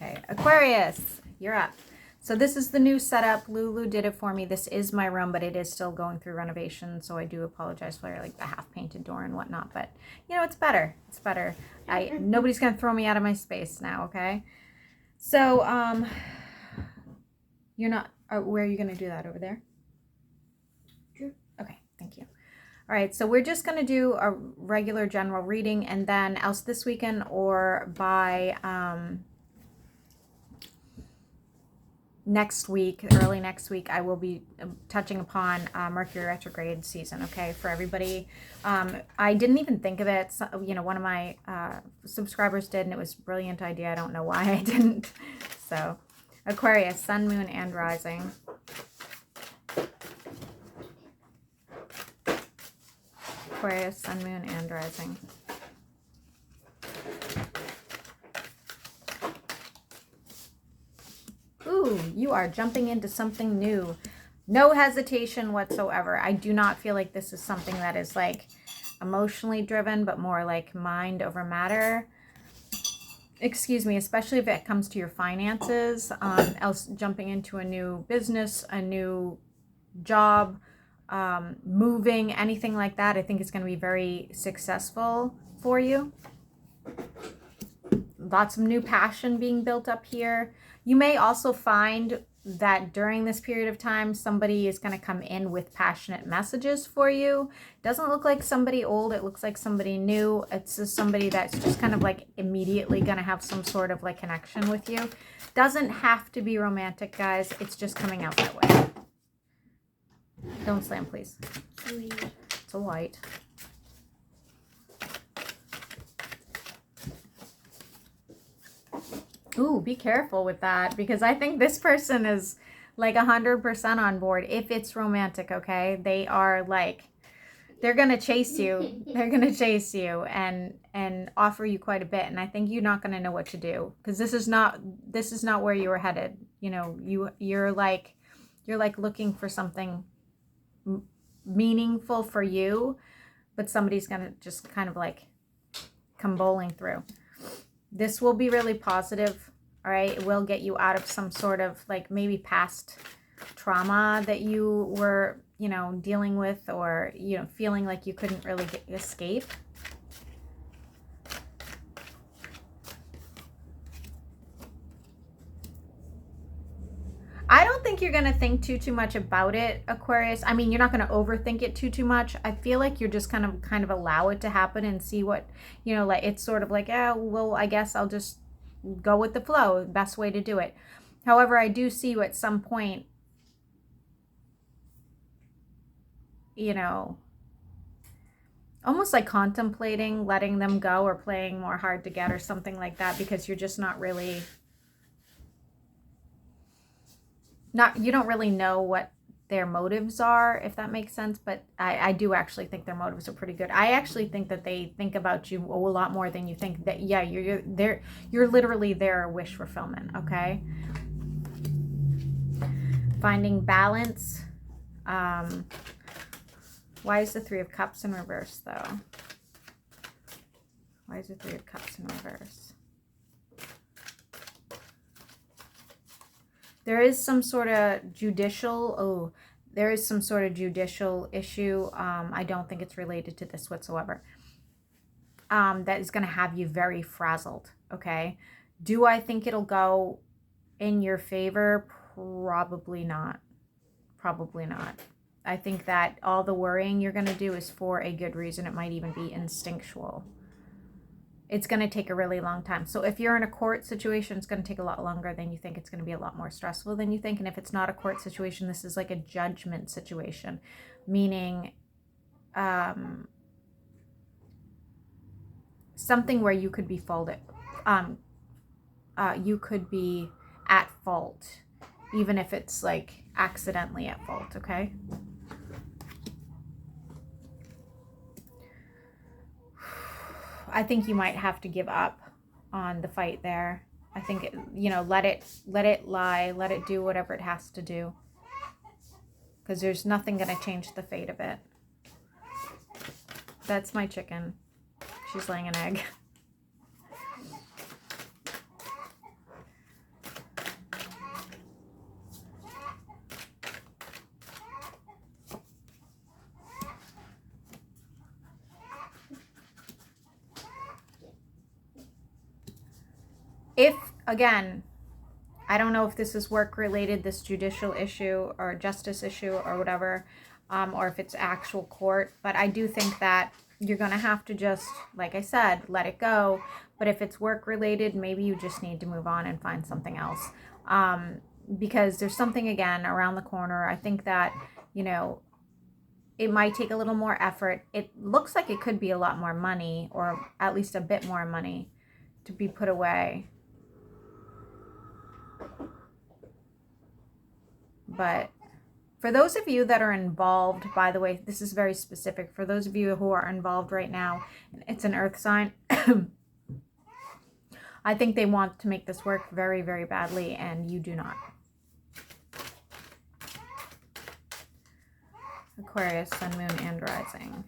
Okay, Aquarius, you're up. So this is the new setup. Lulu did it for me. This is my room, but it is still going through renovation, so I do apologize for like the half-painted door and whatnot. But you know, it's better. It's better. Nobody's gonna throw me out of my space now, okay? So you're not. Where are you gonna do that? Over there? Sure. Okay, thank you. All right, so we're just going to do a regular general reading, and then else this weekend or by next week, early next week, I will be touching upon Mercury retrograde season, okay, for everybody. I didn't even think of it. So, you know, one of my subscribers did, and it was a brilliant idea. I don't know why I didn't. So, Aquarius, sun, moon, and rising. Aquarius, sun, moon, and rising. Ooh, you are jumping into something new. No hesitation whatsoever. I do not feel like this is something that is like emotionally driven, but more like mind over matter. Excuse me, especially if it comes to your finances, else jumping into a new business, a new job, moving, anything like that. I think it's going to be very successful for you. Lots of new passion being built up here. You may also find that during this period of time, somebody is going to come in with passionate messages for you. Doesn't look like somebody old. It looks like somebody new. It's just somebody that's just kind of like immediately going to have some sort of like connection with you. Doesn't have to be romantic, guys. It's just coming out that way. Don't slam, please. It's a white. Ooh, be careful with that, because I think this person is like 100% on board if it's romantic, okay? They are like, they're going to chase you. They're going to chase you and offer you quite a bit. And I think you're not going to know what to do, because this is not where you were headed. You know, you're like looking for something meaningful for you, but somebody's going to just kind of like come bowling through. This will be really positive, all right? It will get you out of some sort of like maybe past trauma that you were, you know, dealing with, or, you know, feeling like you couldn't really escape. I don't think you're going to think too much about it, Aquarius. I mean, you're not going to overthink it too much. I feel like you're just kind of allow it to happen and see what, you know, like it's sort of like, yeah, well, I guess I'll just go with the flow. Best way to do it. However, I do see you at some point, you know, almost like contemplating letting them go or playing more hard to get or something like that, because you're just not really... you don't really know what their motives are, if that makes sense, but I do actually think their motives are pretty good. I actually think that they think about you a lot more than you think. That, yeah, you're literally their wish fulfillment, okay? Finding balance. Why is the Three of Cups in reverse, though? Why is the Three of Cups in reverse? There is some sort of judicial, there is some sort of judicial issue. I don't think it's related to this whatsoever. That is going to have you very frazzled, okay? Do I think it'll go in your favor? Probably not. Probably not. I think that all the worrying you're going to do is for a good reason. It might even be instinctual. It's going to take a really long time. So if you're in a court situation, it's going to take a lot longer than you think. It's going to be a lot more stressful than you think. And if it's not a court situation, this is like a judgment situation, meaning something where you could be faulted. You could be at fault, even if it's like accidentally at fault, okay? I think you might have to give up on the fight there. I think, you know, let it lie, let it do whatever it has to do, because there's nothing going to change the fate of it. That's my chicken. She's laying an egg. If, again, I don't know if this is work related, this judicial issue or justice issue or whatever, or if it's actual court, but I do think that you're going to have to just, like I said, let it go. But if it's work related, maybe you just need to move on and find something else. Because there's something, again, around the corner. I think that, it might take a little more effort. It looks like it could be a lot more money, or at least a bit more money to be put away. But for those of you that are involved, by the way, this is very specific. For those of you who are involved right now, it's an earth sign. I think they want to make this work very, very badly, and you do not. Aquarius, Sun, Moon, and Rising.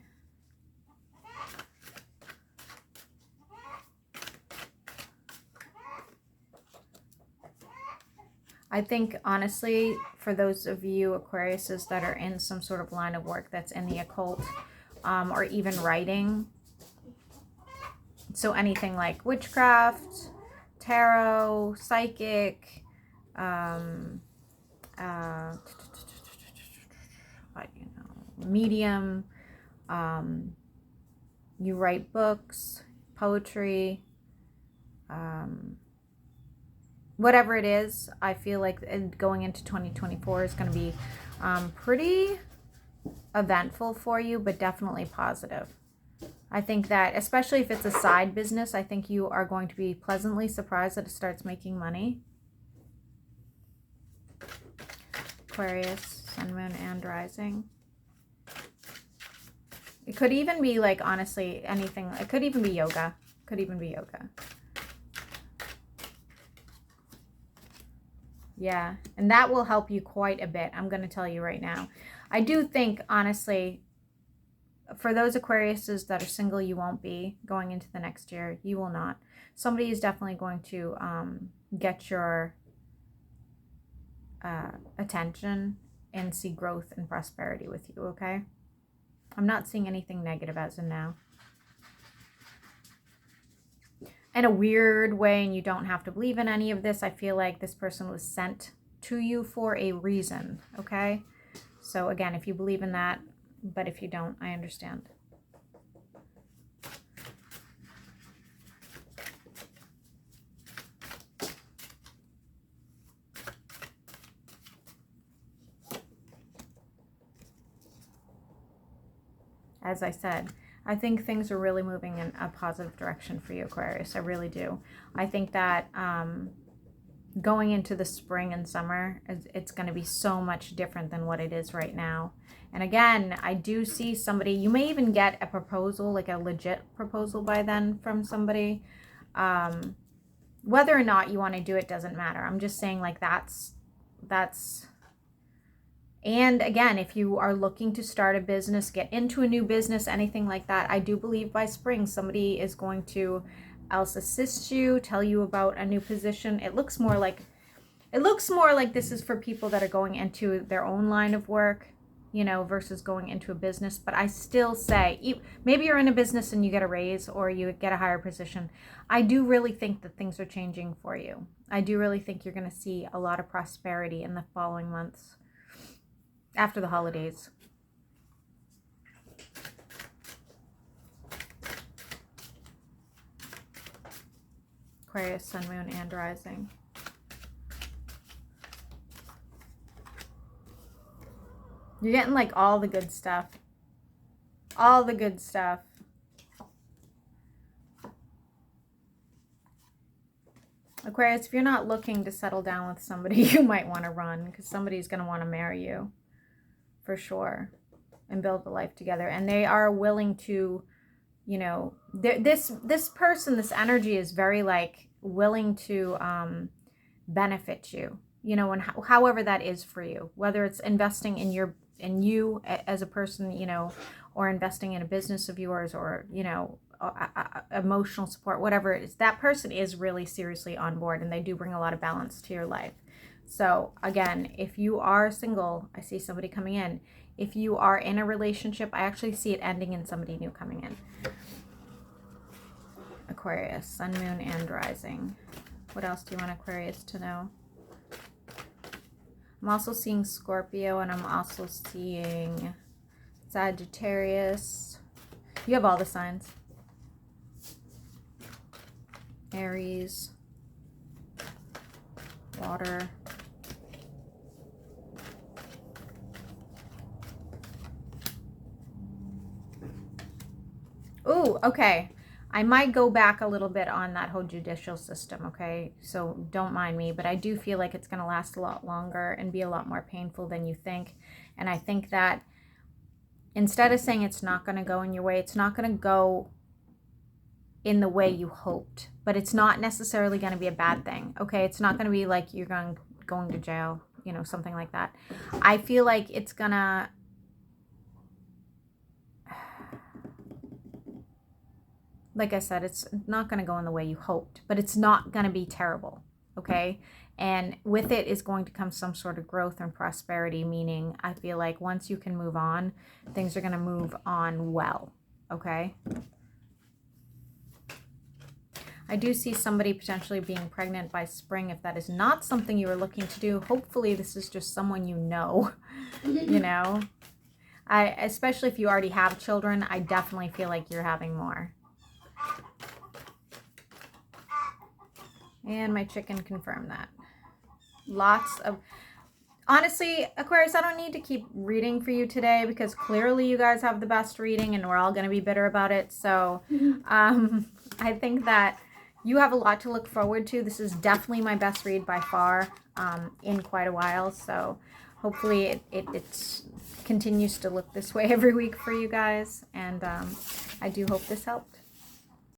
I think, honestly, for those of you Aquariuses that are in some sort of line of work that's in the occult, or even writing, so anything like witchcraft, tarot, psychic, medium, you write books, poetry, whatever it is, I feel like going into 2024 is going to be pretty eventful for you, but definitely positive. I think that, especially if it's a side business, I think you are going to be pleasantly surprised that it starts making money. Aquarius, Sun, Moon, and Rising. It could even be, like, honestly, anything. It could even be yoga. Could even be yoga. Yeah, and that will help you quite a bit. I'm going to tell you right now. I do think, honestly, for those Aquariuses that are single, you won't be going into the next year. You will not. Somebody is definitely going to get your attention and see growth and prosperity with you, okay? I'm not seeing anything negative as of now. In a weird way, and you don't have to believe in any of this, I feel like this person was sent to you for a reason, okay? So again, if you believe in that, but if you don't, I understand. As I said, I think things are really moving in a positive direction for you, Aquarius. I really do. I think that going into the spring and summer, it's going to be so much different than what it is right now. And again, I do see somebody, you may even get a proposal, like a legit proposal by then from somebody. Whether or not you want to do it doesn't matter. I'm just saying, like, that's. And again, if you are looking to start a business, get into a new business, anything like that, I do believe by spring somebody is going to else assist you, tell you about a new position. It looks more like this is for people that are going into their own line of work, versus going into a business. But I still say, maybe you're in a business and you get a raise or you get a higher position. I do really think that things are changing for you. I do really think you're going to see a lot of prosperity in the following months after the holidays. Aquarius, Sun, Moon, and Rising. You're getting, like, all the good stuff. All the good stuff. Aquarius, if you're not looking to settle down with somebody, you might want to run, because somebody's going to want to marry you. For sure. And build a life together. And they are willing to, this person, this energy is very, like, willing to benefit you, and however that is for you, whether it's investing in you as a person, or investing in a business of yours, or, emotional support, whatever it is. That person is really seriously on board, and they do bring a lot of balance to your life. So again, if you are single, I see somebody coming in. If you are in a relationship, I actually see it ending in somebody new coming in. Aquarius, Sun, Moon, and Rising. What else do you want Aquarius to know? I'm also seeing Scorpio, and I'm also seeing Sagittarius. You have all the signs. Aries, water. Ooh, okay. I might go back a little bit on that whole judicial system, okay? So don't mind me, but I do feel like it's going to last a lot longer and be a lot more painful than you think. And I think that instead of saying it's not going to go in your way, it's not going to go in the way you hoped, but it's not necessarily going to be a bad thing, okay? It's not going to be like you're going to jail, you know, something like that. I feel like it's going to... Like I said, it's not going to go in the way you hoped, but it's not going to be terrible, okay? And with it is going to come some sort of growth and prosperity, meaning I feel like once you can move on, things are going to move on well, okay? I do see somebody potentially being pregnant by spring. If that is not something you are looking to do, hopefully this is just someone you know, you know? Especially if you already have children, I definitely feel like you're having more. And my chicken confirmed that. Lots of... Honestly, Aquarius, I don't need to keep reading for you today because clearly you guys have the best reading and we're all going to be bitter about it. So I think that you have a lot to look forward to. This is definitely my best read by far in quite a while. So hopefully it continues to look this way every week for you guys. And I do hope this helped.